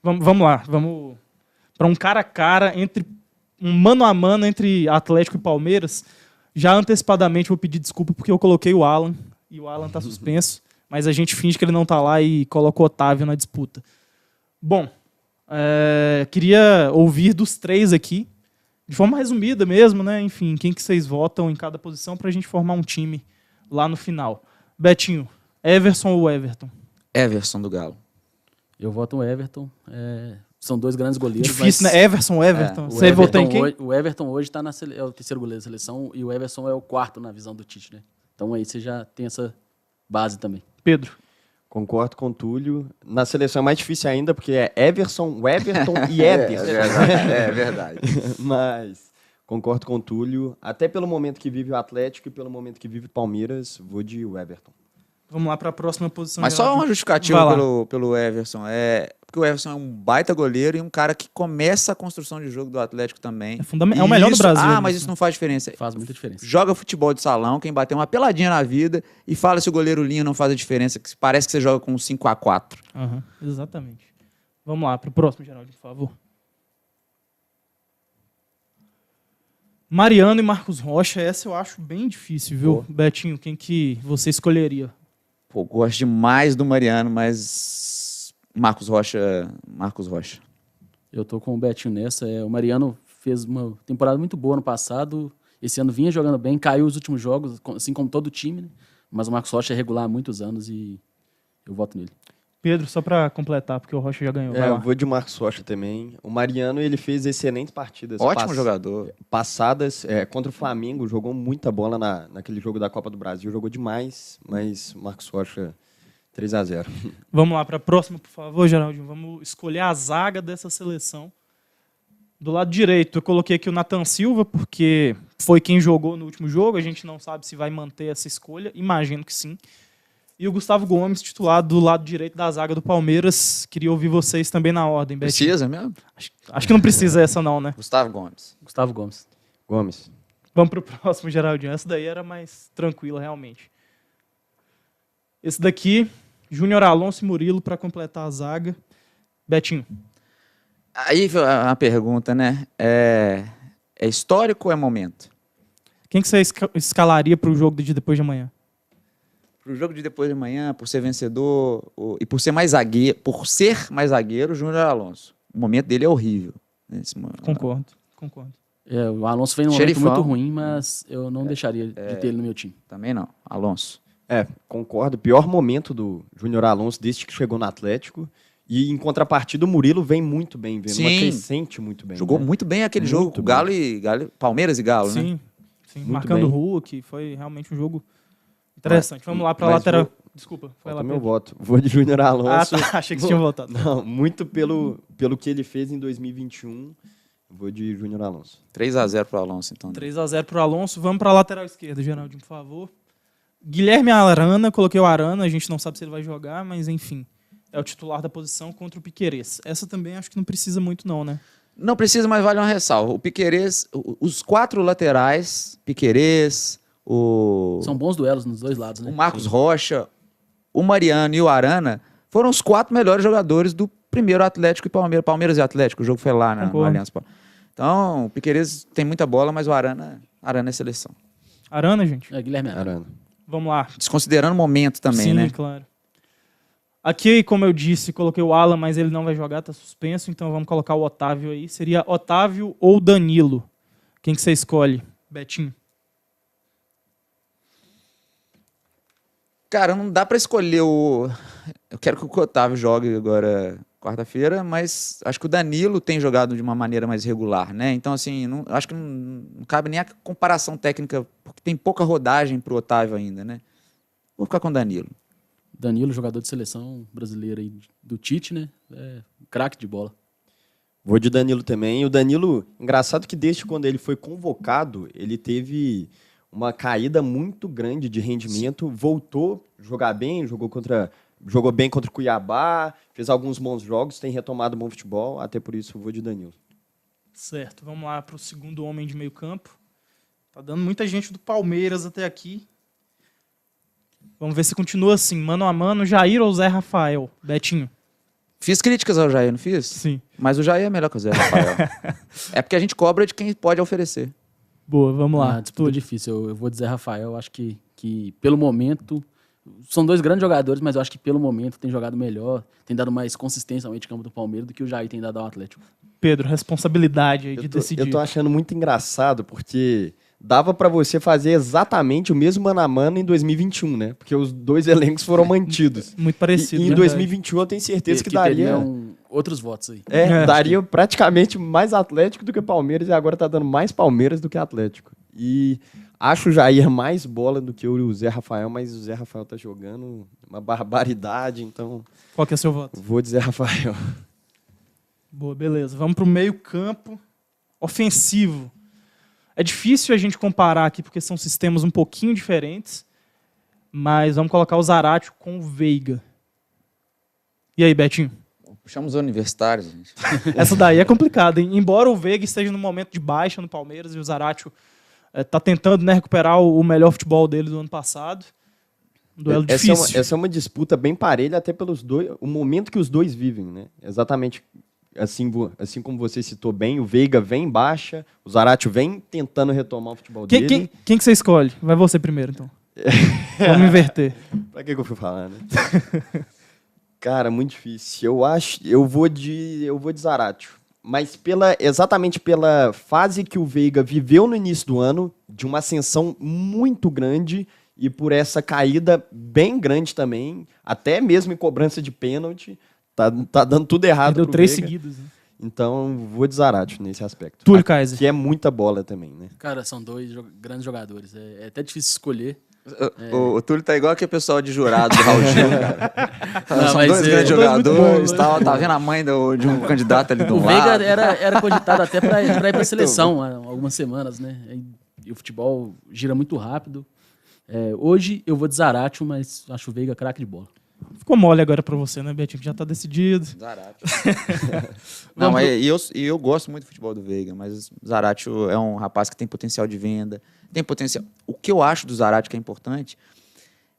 Vamos lá, vamos para um cara a cara, um mano a mano entre Atlético e Palmeiras. Já antecipadamente vou pedir desculpa porque eu coloquei o Alan, e o Alan está suspenso, mas a gente finge que ele não está lá e coloca o Otávio na disputa. Bom, queria ouvir dos três aqui, de forma resumida mesmo, né? Enfim, quem que vocês votam em cada posição para a gente formar um time lá no final. Betinho, Everson ou Everton? Everson do Galo. Eu voto no Everton. São dois grandes goleiros. Difícil, né? Everton. Você votou em quem? O Everton hoje é o terceiro goleiro da seleção e o Everson é o quarto na visão do Tite, né? Então aí você já tem essa base também. Pedro. Concordo com o Túlio. Na seleção é mais difícil ainda, porque é Everton e Ederson. É verdade. Mas concordo com o Túlio. Até pelo momento que vive o Atlético e pelo momento que vive o Palmeiras, vou de Everton. Vamos lá para a próxima posição. Mas só uma justificativa pelo Everson. Porque o Everson é um baita goleiro e um cara que começa a construção de jogo do Atlético também. É o melhor do Brasil. Mas isso não faz diferença. Faz muita diferença. Joga futebol de salão, quem bater uma peladinha na vida e fala se o goleiro linha não faz a diferença, que parece que você joga com 5-4. Exatamente. Vamos lá para o próximo, Geraldo, por favor. Mariano e Marcos Rocha, essa eu acho bem difícil, viu? Betinho, quem que você escolheria? Pô, gosto demais do Mariano, mas Marcos Rocha. Eu tô com o Betinho nessa. O Mariano fez uma temporada muito boa no passado. Esse ano vinha jogando bem, caiu os últimos jogos, assim como todo o time, né? Mas o Marcos Rocha é regular há muitos anos e eu voto nele. Pedro, só para completar, porque o Rocha já ganhou. Eu vou de Marcos Rocha também. O Mariano, ele fez excelentes partidas. Ótimo jogador. Passadas, contra o Flamengo, jogou muita bola naquele jogo da Copa do Brasil. Jogou demais, mas Marcos Rocha, 3-0. Vamos lá para a próxima, por favor, Geraldinho. Vamos escolher a zaga dessa seleção. Do lado direito, eu coloquei aqui o Nathan Silva, porque foi quem jogou no último jogo. A gente não sabe se vai manter essa escolha. Imagino que sim. E o Gustavo Gomes, titular do lado direito da zaga do Palmeiras. Queria ouvir vocês também na ordem, Betinho. Precisa mesmo? Acho que não precisa essa não, né? Gustavo Gomes. Gomes. Vamos pro próximo, Geraldinho. Essa daí era mais tranquila, realmente. Esse daqui, Júnior Alonso e Murilo para completar a zaga. Betinho. Aí a pergunta, né? É histórico ou é momento? Quem que você escalaria para o jogo de depois de amanhã? Pro jogo de depois de amanhã, por ser vencedor e por ser mais zagueiro, o Júnior Alonso. O momento dele é horrível. Concordo. O Alonso fez um momento muito ruim, mas eu não deixaria de ter ele no meu time. Também não, Alonso. Concordo. Pior momento do Júnior Alonso desde que chegou no Atlético. E em contrapartida, o Murilo vem muito bem, vem uma crescente muito bem. Jogou muito bem aquele jogo com Galo Palmeiras e Galo, né? Sim, marcando o Hulk, foi realmente um jogo interessante. Vamos lá para a lateral. Desculpa, foi lá. Meu voto. Vou de Júnior Alonso. Achei que você tinha votado. Não, muito pelo que ele fez em 2021. Vou de Júnior Alonso. 3-0 pro Alonso, então. 3-0 pro Alonso. Vamos para a lateral esquerda, Geraldinho, por favor. Guilherme Arana, coloquei o Arana, a gente não sabe se ele vai jogar, mas enfim, é o titular da posição contra o Piquerez. Essa também acho que não precisa muito não, né? Não precisa, mas vale uma ressalva. O Piquerez, os 4 laterais, Piquerez, São bons duelos nos dois lados, né? O Marcos Rocha, o Mariano e o Arana foram os 4 melhores jogadores do primeiro Atlético e Palmeiras e Atlético. O jogo foi lá no Allianz Parque. Então, o Piquerez tem muita bola, mas o Arana é seleção. Arana, gente? Guilherme Arana. Vamos lá. Desconsiderando o momento também, né? Sim, claro. Aqui, como eu disse, coloquei o Alan, mas ele não vai jogar, tá suspenso, então vamos colocar o Otávio aí. Seria Otávio ou Danilo? Quem que você escolhe? Betinho? Cara, não dá pra escolher Eu quero que o Otávio jogue agora quarta-feira, mas acho que o Danilo tem jogado de uma maneira mais regular, né? Então, assim, acho que não cabe nem a comparação técnica, porque tem pouca rodagem pro Otávio ainda, né? Vou ficar com o Danilo. Danilo, jogador de seleção brasileira aí do Tite, né? Craque de bola. Vou de Danilo também. O Danilo, engraçado que desde quando ele foi convocado, ele teve uma caída muito grande de rendimento, voltou a jogar bem, jogou bem contra o Cuiabá, fez alguns bons jogos, tem retomado bom futebol, até por isso vou de Danilo. Certo, vamos lá para o segundo homem de meio campo. Tá dando muita gente do Palmeiras até aqui. Vamos ver se continua assim, mano a mano, Jair ou Zé Rafael? Betinho. Fiz críticas ao Jair, não fiz? Sim. Mas o Jair é melhor que o Zé Rafael. É porque a gente cobra de quem pode oferecer. Boa, vamos lá. Disputa difícil. Eu vou dizer Rafael. Eu acho que pelo momento... São dois grandes jogadores, mas eu acho que pelo momento tem jogado melhor, tem dado mais consistência ao meio de campo do Palmeiras do que o Jair tem dado ao Atlético. Pedro, responsabilidade aí de decidir. Eu tô achando muito engraçado, porque dava pra você fazer exatamente o mesmo mano a mano em 2021, né? Porque os dois elencos foram mantidos. Muito parecido. E em verdade. 2021 eu tenho certeza que daria... teriam outros votos aí. Daria praticamente mais Atlético do que Palmeiras e agora tá dando mais Palmeiras do que Atlético. E acho o Jair mais bola do que o Zé Rafael, mas o Zé Rafael tá jogando uma barbaridade, então Qual que é o seu voto? vou dizer Rafael. Boa, beleza. Vamos pro meio campo ofensivo. É difícil a gente comparar aqui porque são sistemas um pouquinho diferentes, mas vamos colocar o Zaratio com o Veiga. E aí, Betinho? Puxamos os universitários, gente. Essa daí é complicada, hein? Embora o Veiga esteja num momento de baixa no Palmeiras e o Zaratio tá tentando, né, recuperar o melhor futebol dele do ano passado. Um duelo difícil. Essa é uma disputa bem parelha, até pelos dois, o momento que os dois vivem, né? Exatamente assim como você citou bem, o Veiga vem em baixa, o Zaratio vem tentando retomar o futebol dele. Quem que você escolhe? Vai você primeiro, então. Vamos inverter. Pra que eu fui falar, né? Cara, muito difícil. Eu vou de Zaratio. Mas exatamente pela fase que o Veiga viveu no início do ano, de uma ascensão muito grande e por essa caída bem grande também, até mesmo em cobrança de pênalti, tá dando tudo errado Deu pro 3 Veiga. seguidos. Né? Então, vou de Zaratio nesse aspecto. Túlio Kaiser. Que é muita bola também, né? Cara, são dois grandes jogadores. É até difícil escolher. O Túlio tá igual aquele pessoal de jurado do Raul Gil, cara. Não, São mas dois é- grandes dois muito jogadores, bons, tal, tá vendo a mãe de um candidato ali do O Veiga lado. era cogitado até pra ir pra seleção há algumas semanas, né? E o futebol gira muito rápido. Hoje eu vou de Zaratio, mas acho o Veiga craque de bola. Ficou mole agora pra você, né, Betinho? Que já tá decidido. Zaratio. Não, mas eu gosto muito do futebol do Veiga, mas o Zaratio é um rapaz que tem potencial de venda, tem potencial. O que eu acho do Zaratio que é importante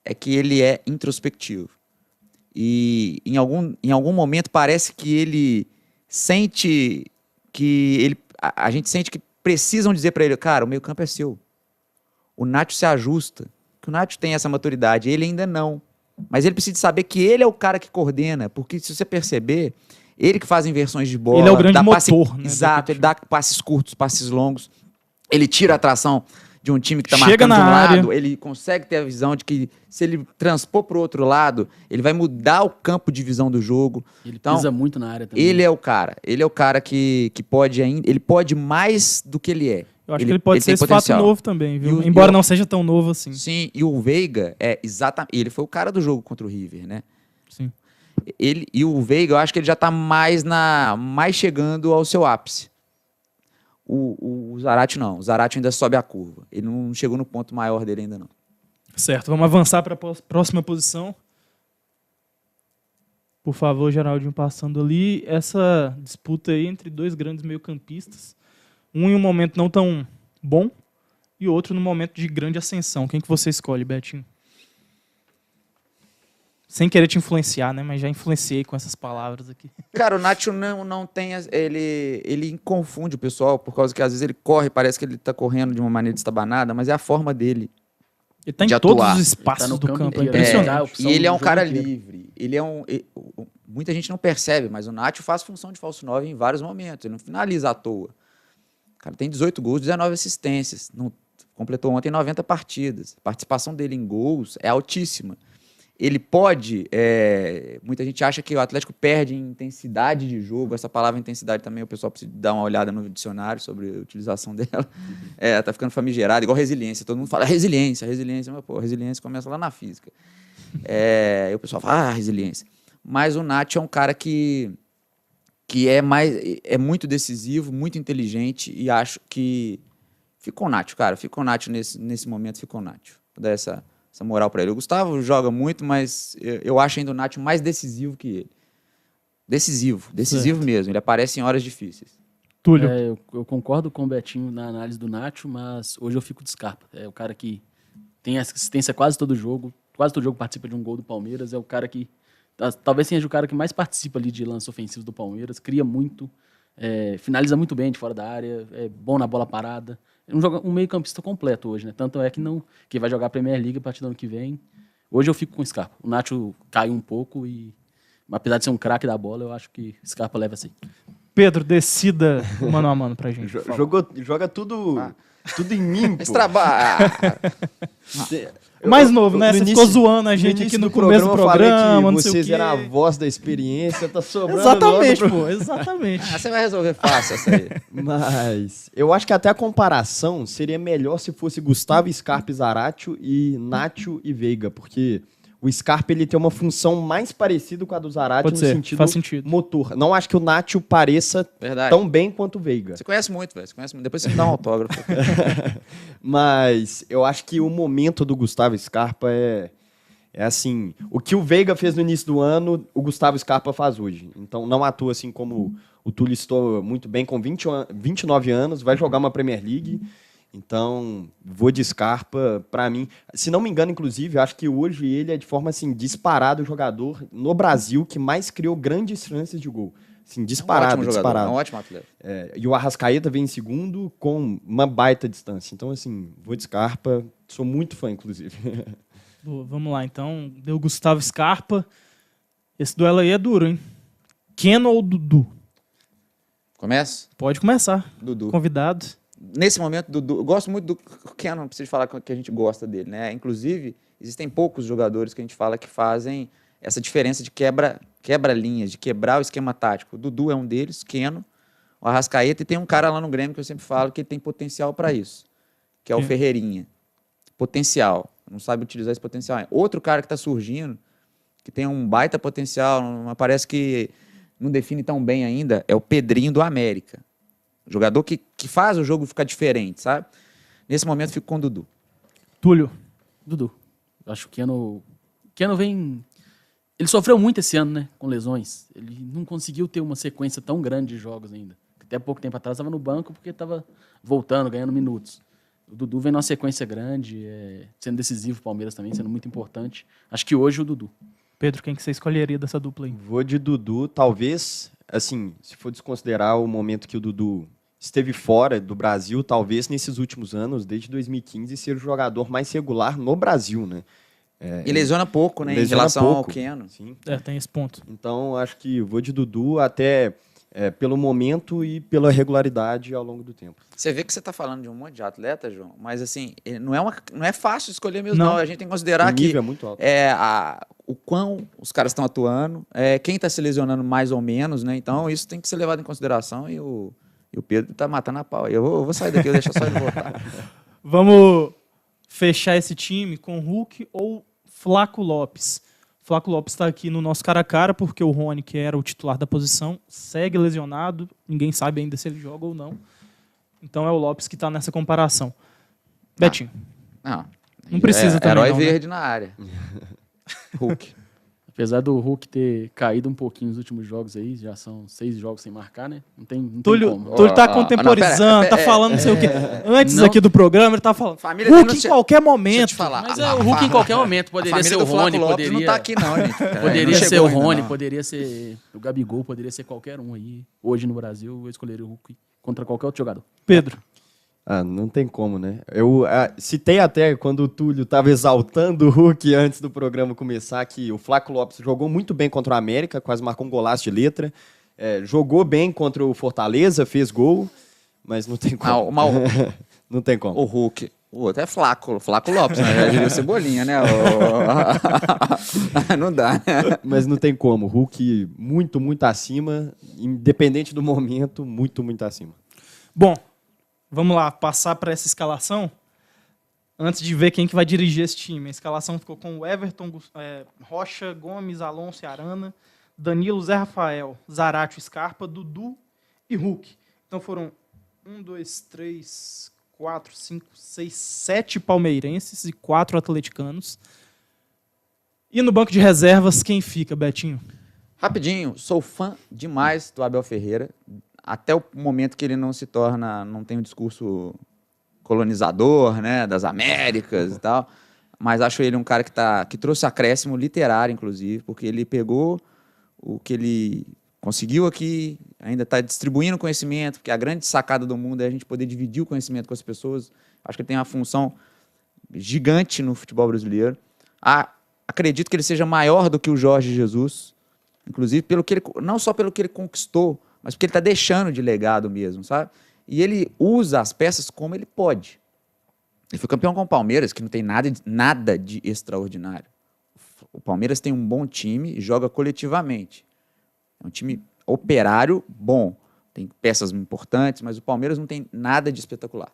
é que ele é introspectivo. E em algum momento parece que ele sente que a gente sente que precisam dizer para ele, cara, o meio-campo é seu. O Nacho se ajusta, que o Nacho tem essa maturidade, ele ainda não. Mas ele precisa saber que ele é o cara que coordena, porque se você perceber, ele que faz inversões de bola. Ele é o grande dá motor, né, Exato, ele dá passes curtos, passes longos. Ele tira a atração de um time que está Chega marcando de um na área. lado, ele consegue ter a visão de que se ele transpor para o outro lado, ele vai mudar o campo de visão do jogo. Ele Então, pisa muito na área também. ele é o cara que pode ainda, ele pode mais do que ele é. Eu acho que ele pode ser tem esse potencial. fato novo também, viu? E Embora não seja tão novo assim. Sim, e o Veiga é exatamente, ele foi o cara do jogo contra o River, né? Sim. E o Veiga, eu acho que ele já está mais chegando ao seu ápice. O Zaratio não. O Zaratio ainda sobe a curva. Ele não chegou no ponto maior dele ainda não. Certo, vamos avançar para a próxima posição. Por favor, Geraldinho, passando ali. Essa disputa aí entre dois grandes meio-campistas. Um em um momento não tão bom e outro num momento de grande ascensão. Quem que você escolhe, Betinho? Sem querer te influenciar, né? Mas já influenciei com essas palavras aqui. Cara, o Nacho não tem... Ele confunde o pessoal, por causa que às vezes ele corre, parece que ele tá correndo de uma maneira destabanada, mas é a forma dele. Ele tá em De todos atuar. os espaços Ele tá no do campo campo. É inteiro. impressionante. E ele é um jogo cara inteiro. livre. Muita gente não percebe, mas o Nacho faz função de falso 9 em vários momentos. Ele não finaliza à toa. O cara tem 18 gols, 19 assistências. Completou ontem 90 partidas. A participação dele em gols é altíssima. Ele pode... muita gente acha que o Atlético perde em intensidade de jogo. Essa palavra intensidade também o pessoal precisa dar uma olhada no dicionário sobre a utilização dela. Tá ficando famigerado, igual resiliência. Todo mundo fala resiliência. Mas, pô, resiliência começa lá na física. E o pessoal fala, resiliência. Mas o Nacho é um cara que é muito decisivo, muito inteligente e acho que ficou o Nacho, cara. Ficou o Nacho nesse momento, ficou o Nacho. Vou dar essa moral pra ele. O Gustavo joga muito, mas eu acho ainda o Nacho mais decisivo que ele. Decisivo Certo. mesmo. Ele aparece em horas difíceis. Túlio. Eu concordo com o Betinho na análise do Nacho, mas hoje eu fico de Scarpa. É o cara que tem assistência quase todo jogo participa de um gol do Palmeiras, é o cara que Talvez seja o cara que mais participa ali de lances ofensivos do Palmeiras, cria muito, finaliza muito bem de fora da área, é bom na bola parada. É um meio-campista completo hoje, né? Tanto é que vai jogar a Premier League a partir do ano que vem. Hoje eu fico com o Scarpa. O Nacho caiu um pouco e, apesar de ser um craque da bola, eu acho que o Scarpa leva assim. Pedro, decida o mano a mano pra gente. Joga tudo em mim, pô. Esse trabalho. Mais novo, né? No Você início- ficou zoando a gente aqui no começo do eu falei programa, que não sei o vocês quê. eram a voz da experiência, tá sobrando Exatamente, logo pô, exatamente. Você vai resolver fácil essa aí. Mas eu acho que até a comparação seria melhor se fosse Gustavo Scarpa e Zaratio e Nacho e Veiga, porque o Scarpa ele tem uma função mais parecida com a do Zaratio Pode no ser, sentido faz sentido. motor. Não acho que o Nacho pareça Verdade. tão bem quanto o Veiga. Você conhece muito, velho. Você conhece muito. Depois você me dá um autógrafo. Mas eu acho que o momento do Gustavo Scarpa é assim, o que o Veiga fez no início do ano, o Gustavo Scarpa faz hoje. Então não atua assim como o Túlio estou muito bem com 29 anos, vai jogar uma Premier League. Então, vou de Scarpa, pra mim. Se não me engano, inclusive, eu acho que hoje ele é de forma assim disparado o jogador no Brasil que mais criou grandes chances de gol. Assim, disparado, ótimo jogador, disparado. é um ótimo atleta. E o Arrascaeta vem em segundo com uma baita distância. Então, assim, vou de Scarpa. Sou muito fã, inclusive. Boa, vamos lá, então. Deu Gustavo Scarpa. Esse duelo aí é duro, hein? Keno ou Dudu? Começa? Pode começar. Dudu. Convidado. Nesse momento, Dudu, eu gosto muito do Ken, não preciso falar que a gente gosta dele, né? Inclusive, existem poucos jogadores que a gente fala que fazem essa diferença de quebra-linhas, de quebrar o esquema tático. O Dudu é um deles, Keno, o Arrascaeta, e tem um cara lá no Grêmio que eu sempre falo que ele tem potencial para isso, que é o Ferreirinha. Potencial. Não sabe utilizar esse potencial. Outro cara que está surgindo, que tem um baita potencial, mas parece que não define tão bem ainda, é o Pedrinho do América. Jogador que faz o jogo ficar diferente, sabe? Nesse momento, fico com o Dudu. Túlio. Dudu. Eu acho que o Keno vem... Ele sofreu muito esse ano, né? Com lesões. Ele não conseguiu ter uma sequência tão grande de jogos ainda. Até pouco tempo atrás estava no banco porque estava voltando, ganhando minutos. O Dudu vem numa sequência grande, sendo decisivo o Palmeiras também, sendo muito importante. Acho que hoje o Dudu. Pedro, quem que você escolheria dessa dupla aí? Vou de Dudu, talvez, assim, se for desconsiderar o momento que o Dudu esteve fora do Brasil, talvez nesses últimos anos, desde 2015, seja o jogador mais regular no Brasil, né? E lesiona pouco, né? Em Lesiona relação ao pouco. Keno. Sim. Tem esse ponto. Então, acho que vou de Dudu até pelo momento e pela regularidade ao longo do tempo. Você vê que você está falando de um monte de atleta, João, mas assim, não é fácil escolher mesmo, Não. não. A gente tem que considerar O que nível é muito alto. o quão os caras estão atuando, quem está se lesionando mais ou menos, né? Então, isso tem que ser levado em consideração e o Pedro está matando a pau. Eu vou sair daqui, eu deixo só ele voltar. Vamos fechar esse time com Hulk ou Flaco Lopes. Flaco Lopes está aqui no nosso cara a cara porque o Rony, que era o titular da posição, segue lesionado. Ninguém sabe ainda se ele joga ou não. Então é o Lopes que está nessa comparação. Betinho. Não precisa também, Herói não, né? verde na área. Hulk. Apesar do Hulk ter caído um pouquinho nos últimos jogos aí, já são 6 jogos sem marcar, né? Não tem Túlio como. tá contemporizando, não, pera, tá falando não sei o quê. Antes Não. aqui do programa, ele tá falando Família Hulk dele em não- qualquer Deixa eu momento. te falar. Mas o Hulk em qualquer momento poderia ser o Rony, Lopes poderia... não tá aqui não, gente. Poderia Não ser chegou o ainda, Rony, não. poderia ser o Gabigol, poderia ser qualquer um aí. Hoje no Brasil, eu escolheria o Hulk contra qualquer outro jogador. Pedro. Não tem como, né? Eu citei até quando o Túlio estava exaltando o Hulk antes do programa começar que o Flaco Lopes jogou muito bem contra o América, quase marcou um golaço de letra. Jogou bem contra o Fortaleza, fez gol, mas não tem como. Não tem como. O Hulk. O outro é Flaco Lopes, né? Já diria o Cebolinha, né? Não dá, né? Mas não tem como. Hulk muito, muito acima, independente do momento, muito, muito acima. Bom, vamos lá, passar para essa escalação. Antes de ver quem que vai dirigir esse time. A escalação ficou com o Everton, Rocha, Gomes, Alonso e Arana, Danilo, Zé Rafael, Zaratio, Scarpa, Dudu e Hulk. Então foram 1, 2, 3, 4, 5, 6, 7 palmeirenses e 4 atleticanos. E no banco de reservas, quem fica, Betinho? Rapidinho, sou fã demais do Abel Ferreira. Até o momento que ele não tem um discurso colonizador, né, das Américas e tal. mas acho ele um cara que trouxe acréscimo literário, inclusive, porque ele pegou o que ele conseguiu aqui, ainda está distribuindo conhecimento, porque a grande sacada do mundo é a gente poder dividir o conhecimento com as pessoas. Acho que ele tem uma função gigante no futebol brasileiro. Acredito que ele seja maior do que o Jorge Jesus, inclusive pelo que ele, não só pelo que ele conquistou, mas porque ele está deixando de legado mesmo, sabe? E ele usa as peças como ele pode. Ele foi campeão com o Palmeiras, que não tem nada de extraordinário. O Palmeiras tem um bom time e joga coletivamente. É um time operário bom. Tem peças importantes, mas o Palmeiras não tem nada de espetacular.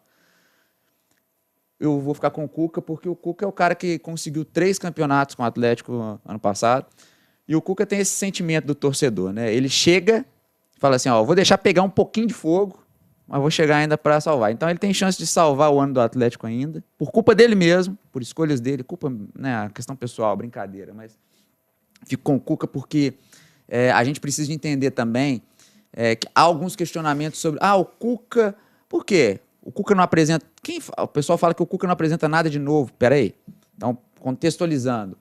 Eu vou ficar com o Cuca, porque o Cuca é o cara que conseguiu 3 campeonatos com o Atlético ano passado. E o Cuca tem esse sentimento do torcedor, né? Ele chega e fala assim, ó, vou deixar pegar um pouquinho de fogo, mas vou chegar ainda para salvar. Então ele tem chance de salvar o ano do Atlético ainda, por culpa dele mesmo, por escolhas dele, culpa, né, a questão pessoal, brincadeira, mas fico com o Cuca porque a gente precisa de entender também que há alguns questionamentos sobre, o Cuca, por quê? O Cuca não apresenta, o pessoal fala que o Cuca não apresenta nada de novo, peraí, então contextualizando,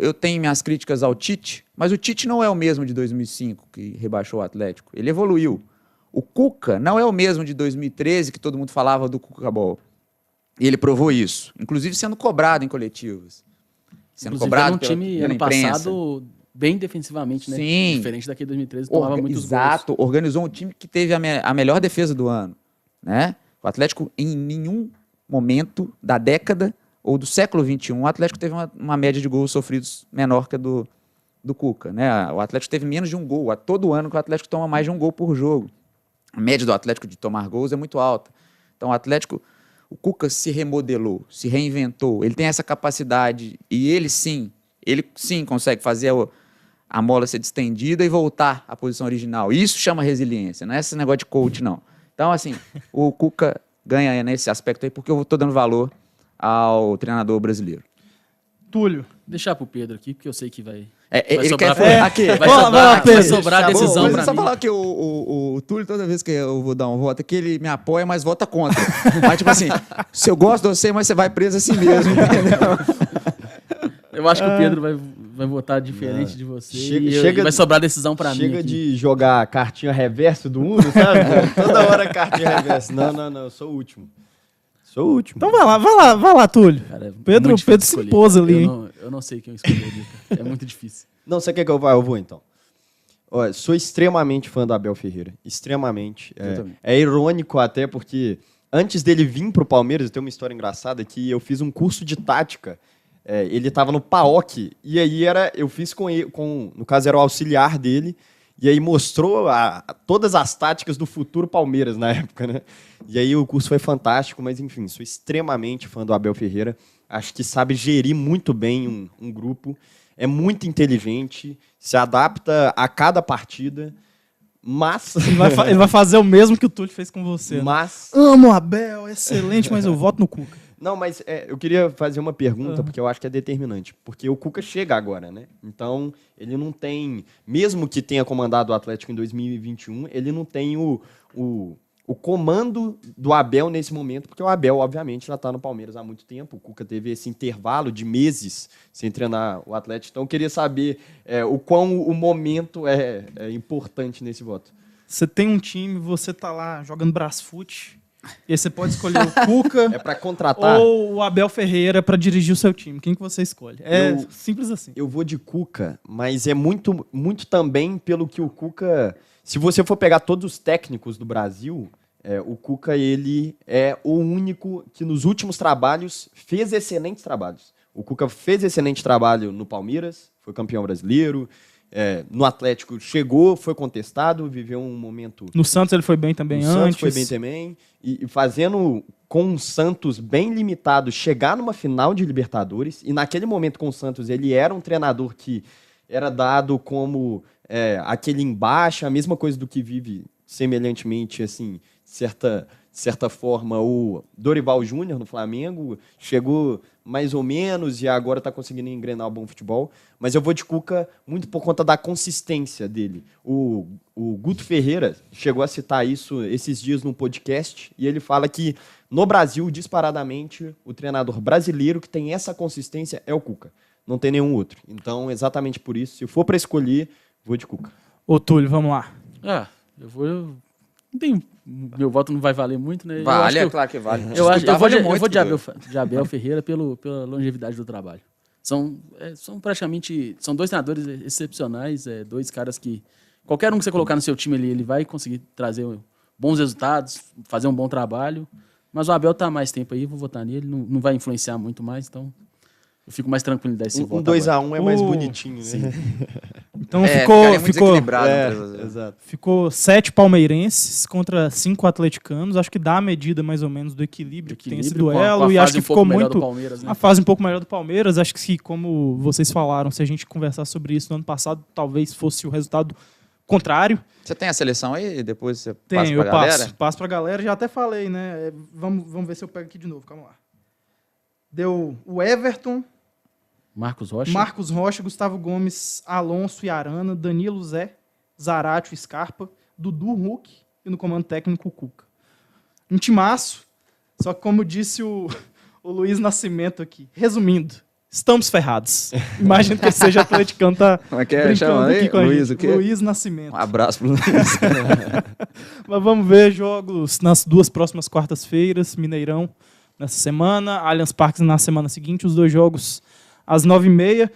eu tenho minhas críticas ao Tite, mas o Tite não é o mesmo de 2005, que rebaixou o Atlético, ele evoluiu. O Cuca não é o mesmo de 2013, que todo mundo falava do Cuca-Ball. E ele provou isso, inclusive sendo cobrado em coletivos. Sendo cobrado um time pela ano imprensa. Passado bem defensivamente, né? Sim. Diferente daquele 2013, tomava muitos Exato, gols. organizou um time que teve a melhor defesa do ano. Né? O Atlético, em nenhum momento da década ou do século XXI, o Atlético teve uma média de gols sofridos menor que a do Cuca. Né? O Atlético teve menos de um gol. A todo ano que o Atlético toma mais de um gol por jogo. A média do Atlético de tomar gols é muito alta. Então o Cuca se remodelou, se reinventou, ele tem essa capacidade e ele sim consegue fazer a mola ser distendida e voltar à posição original. Isso chama resiliência, não é esse negócio de coach, não. Então, assim, o Cuca ganha nesse aspecto aí porque eu estou dando valor ao treinador brasileiro. Túlio. Deixar pro Pedro aqui, porque eu sei que vai Ele sobrar, quer aqui. vai sobrar a decisão Vou pra só mim. falar que o Túlio, toda vez que eu vou dar um voto, é que ele me apoia, mas vota contra. Mas, tipo assim, se eu gosto de você, mas você vai preso assim mesmo, entendeu? Eu acho que o Pedro vai votar diferente de você e vai sobrar a decisão pra mim. Chega aqui. de jogar cartinha reverso do Uno, sabe? Toda hora cartinha reverso. Não, eu sou o último. Sou o último. Então vai lá, Túlio. Cara, Pedro se escolher. impôs ali, hein? Eu não sei quem eu escolheria, cara. É muito difícil. Não, você quer que eu vá? Eu vou então. Olha, sou extremamente fã do Abel Ferreira. Extremamente. É irônico até porque antes dele vir pro Palmeiras, tem uma história engraçada que eu fiz um curso de tática. Ele estava no PAOK e aí eu fiz com ele, no caso era o auxiliar dele, e aí mostrou todas as táticas do futuro Palmeiras na época, né? E aí o curso foi fantástico, mas enfim, sou extremamente fã do Abel Ferreira. Acho que sabe gerir muito bem um grupo, é muito inteligente, se adapta a cada partida, mas... Ele vai fazer o mesmo que o Túlio fez com você. Mas... Né? Amo o Abel, excelente, mas eu voto no Cuca. Não, mas eu queria fazer uma pergunta, porque eu acho que é determinante. Porque o Cuca chega agora, né? Então, ele não tem... Mesmo que tenha comandado o Atlético em 2021, ele não tem o comando do Abel nesse momento, porque o Abel, obviamente, já está no Palmeiras há muito tempo. O Cuca teve esse intervalo de meses sem treinar o Atlético. Então, eu queria saber o quão o momento é importante nesse voto. Você tem um time, você tá lá jogando Brasfoot... E aí você pode escolher o Cuca É para contratar. ou o Abel Ferreira para dirigir o seu time. Quem que você escolhe? Simples assim. Eu vou de Cuca, mas é muito, muito também pelo que o Cuca... Se você for pegar todos os técnicos do Brasil, o Cuca ele é o único que nos últimos trabalhos fez excelentes trabalhos. O Cuca fez excelente trabalho no Palmeiras, foi campeão brasileiro. No Atlético chegou, foi contestado, viveu um momento... No Santos ele foi bem também no antes. Santos foi bem também. E fazendo com o Santos bem limitado, chegar numa final de Libertadores. E naquele momento com o Santos ele era um treinador que era dado como aquele embaixo, a mesma coisa do que vive semelhantemente, assim, certa de certa forma, o Dorival Júnior no Flamengo, chegou mais ou menos e agora está conseguindo engrenar o bom futebol. Mas eu vou de Cuca muito por conta da consistência dele. O Guto Ferreira chegou a citar isso esses dias num podcast e ele fala que no Brasil, disparadamente, o treinador brasileiro que tem essa consistência é o Cuca. Não tem nenhum outro. Então, exatamente por isso, se for para escolher, vou de Cuca. Ô, Túlio, vamos lá. Eu vou... Não tem, meu voto não vai valer muito, né? Vale, é claro que vale. Eu vou de Abel. Abel Ferreira pela longevidade do trabalho. São praticamente... São dois treinadores excepcionais, dois caras que... Qualquer um que você colocar no seu time ali, ele vai conseguir trazer bons resultados, fazer um bom trabalho. Mas o Abel tá há mais tempo aí, vou votar nele. Não vai influenciar muito mais, então... Eu fico mais tranquilo desse voto. 2-1 é mais bonitinho, né? Então Ficaria muito desequilibrado. Exato. ficou 7 palmeirenses contra 5 atleticanos. Acho que dá a medida mais ou menos do equilíbrio que tem esse duelo. E acho que ficou muito Palmeiras, né? a fase um pouco melhor do Palmeiras. Acho que, como vocês falaram, se a gente conversar sobre isso no ano passado, talvez fosse o resultado contrário. Você tem a seleção aí? Depois você passa Tenho, pra eu galera? passo pra galera. Já até falei, né? Vamos ver se eu pego aqui de novo. Calma lá. Deu o Everton, Marcos Rocha, Gustavo Gomes, Alonso e Arana, Danilo, Zé, Zaratio, Scarpa, Dudu, Hulk e no comando técnico o Cuca. Um timaço, só que como disse o Luiz Nascimento aqui, resumindo, estamos ferrados. Imagino que ele seja atleticano, tá Como é que é? brincando Chama aí? aqui com a Luiz, gente. o quê? Luiz Nascimento. Um abraço pro Luiz. Mas vamos ver jogos nas 2 próximas quartas-feiras, Mineirão nessa semana, Allianz Parque na semana seguinte, os 2 jogos às 9h30.